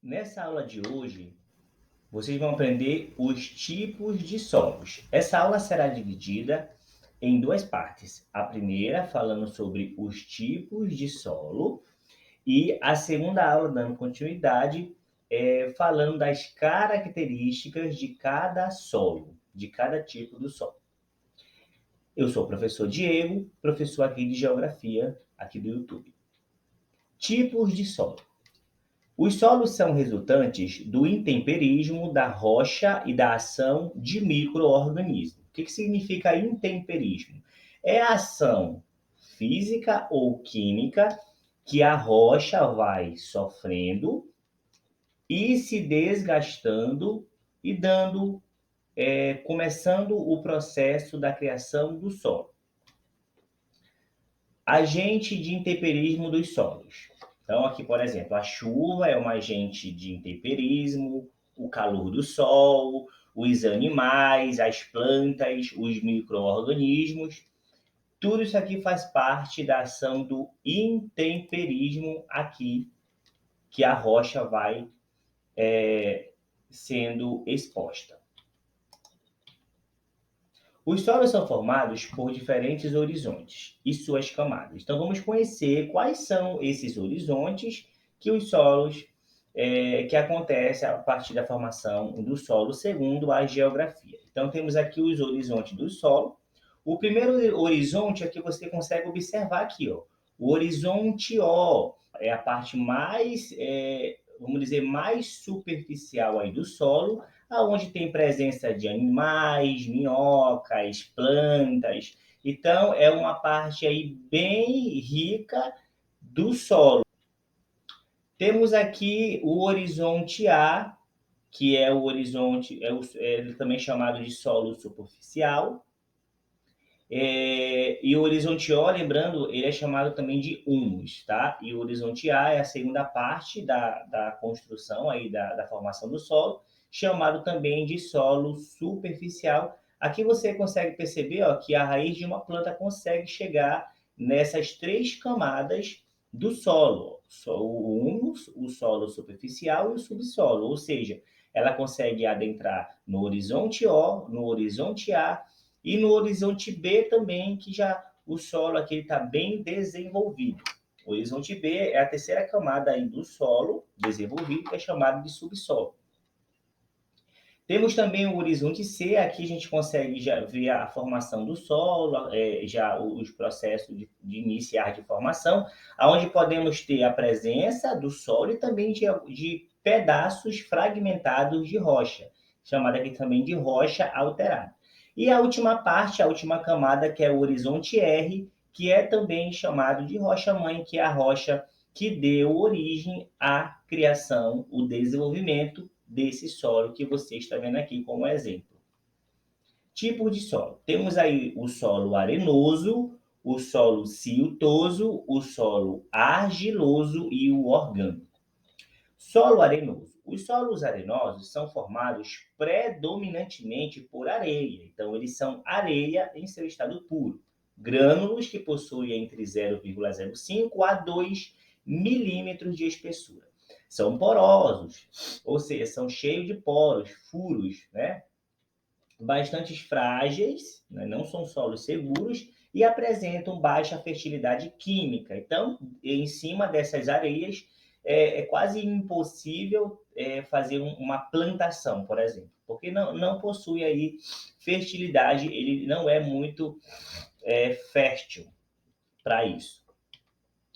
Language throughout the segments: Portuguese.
Nessa aula de hoje, vocês vão aprender os tipos de solos. Essa aula será dividida em duas partes. A primeira, falando sobre os tipos de solo, e a segunda aula, dando continuidade, falando das características de cada solo, de cada tipo do solo. Eu sou o professor Diego, professor aqui de Geografia, aqui do YouTube. Tipos de solo. Os solos são resultantes do intemperismo da rocha e da ação de micro-organismos. O que significa intemperismo? É a ação física ou química que a rocha vai sofrendo e se desgastando e começando o processo da criação do solo. Agente de intemperismo dos solos. Então, aqui, por exemplo, a chuva é um agente de intemperismo, o calor do sol, os animais, as plantas, os micro-organismos. Tudo isso aqui faz parte da ação do intemperismo aqui, que a rocha vai sendo exposta. Os solos são formados por diferentes horizontes e suas camadas. Então, vamos conhecer quais são esses horizontes que os solos que acontecem a partir da formação do solo, segundo a geografia. Então, temos aqui os horizontes do solo. O primeiro horizonte é que você consegue observar aqui, ó, o horizonte O, é a parte mais, vamos dizer, mais superficial aí do solo, aonde tem presença de animais, minhocas, plantas. Então, é uma parte aí bem rica do solo. Temos aqui o horizonte A, que é o horizonte, é também chamado de solo superficial. E o horizonte O, lembrando, ele é chamado também de humus, tá? E o horizonte A é a segunda parte da construção aí da formação do solo, chamado também de solo superficial. Aqui você consegue perceber, ó, que a raiz de uma planta consegue chegar nessas três camadas do solo, o humus, o solo superficial e o subsolo, ou seja, ela consegue adentrar no horizonte O, no horizonte A e no horizonte B também, que já o solo aqui está bem desenvolvido. O horizonte B é a terceira camada aí do solo desenvolvido, que é chamado de subsolo. Temos também o horizonte C, aqui a gente consegue já ver a formação do solo, já os processos de iniciar de formação, onde podemos ter a presença do solo e também de pedaços fragmentados de rocha, chamada aqui também de rocha alterada. E a última parte, a última camada, que é o horizonte R, que é também chamado de rocha-mãe, que é a rocha que deu origem à criação, o desenvolvimento desse solo que você está vendo aqui como exemplo. Tipo de solo. Temos aí o solo arenoso, o solo siltoso, o solo argiloso e o orgânico. Solo arenoso. Os solos arenosos são formados predominantemente por areia. Então, eles são areia em seu estado puro. Grânulos que possuem entre 0,05 a 2 milímetros de espessura. São porosos, ou seja, são cheios de poros, furos, né? Bastante frágeis, né? Não são solos seguros e apresentam baixa fertilidade química. Então, em cima dessas areias, é quase impossível fazer uma plantação, por exemplo, porque não possui aí fertilidade, ele não é muito fértil para isso.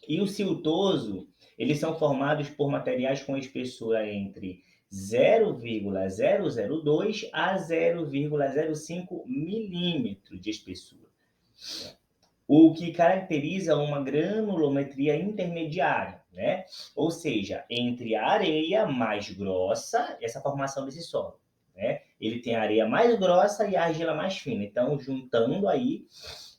E o siltoso, eles são formados por materiais com espessura entre 0,002 a 0,05 milímetro de espessura, o que caracteriza uma granulometria intermediária, né? Ou seja, entre a areia mais grossa, essa formação desse solo, né? Ele tem a areia mais grossa e a argila mais fina. Então, juntando aí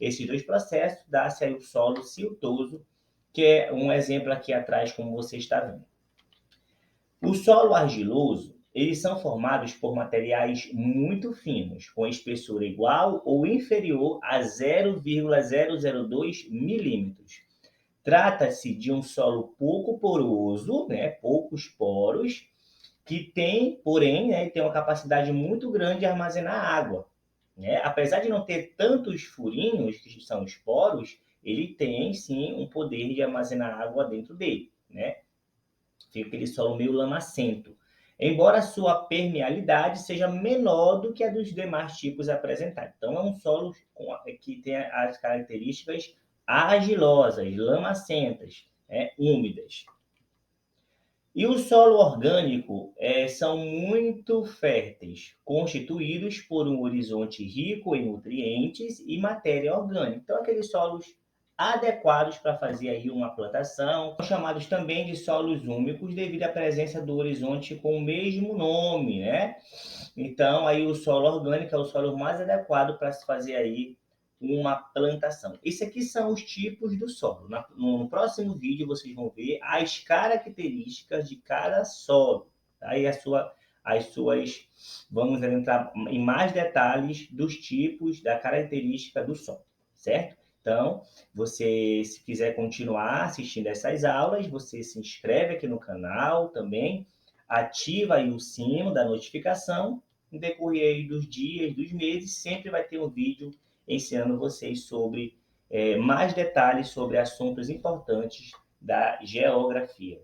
esses dois processos, dá-se aí o solo siltoso, que é um exemplo aqui atrás, como você está vendo. O solo argiloso, eles são formados por materiais muito finos, com espessura igual ou inferior a 0,002 milímetros. Trata-se de um solo pouco poroso, né, poucos poros, que tem, porém, né, tem uma capacidade muito grande de armazenar água, né? Apesar de não ter tantos furinhos, que são os poros, ele tem, sim, um poder de armazenar água dentro dele, né? Fica aquele solo meio lamacento. Embora a sua permeabilidade seja menor do que a dos demais tipos apresentados. Então, é um solo que tem as características argilosas, lamacentas, úmidas. E o solo orgânico são muito férteis, constituídos por um horizonte rico em nutrientes e matéria orgânica. Então, aqueles solos adequados para fazer aí uma plantação, são chamados também de solos úmicos devido à presença do horizonte com o mesmo nome, né? Então, aí o solo orgânico é o solo mais adequado para se fazer aí uma plantação. Esses aqui são os tipos do solo. No próximo vídeo vocês vão ver as características de cada solo. Tá? E as suas, vamos entrar em mais detalhes dos tipos da característica do solo, certo? Então, você, se quiser continuar assistindo essas aulas, você se inscreve aqui no canal também, ativa aí o sino da notificação, no decorrer aí dos dias, dos meses, sempre vai ter um vídeo ensinando vocês sobre mais detalhes sobre assuntos importantes da geografia.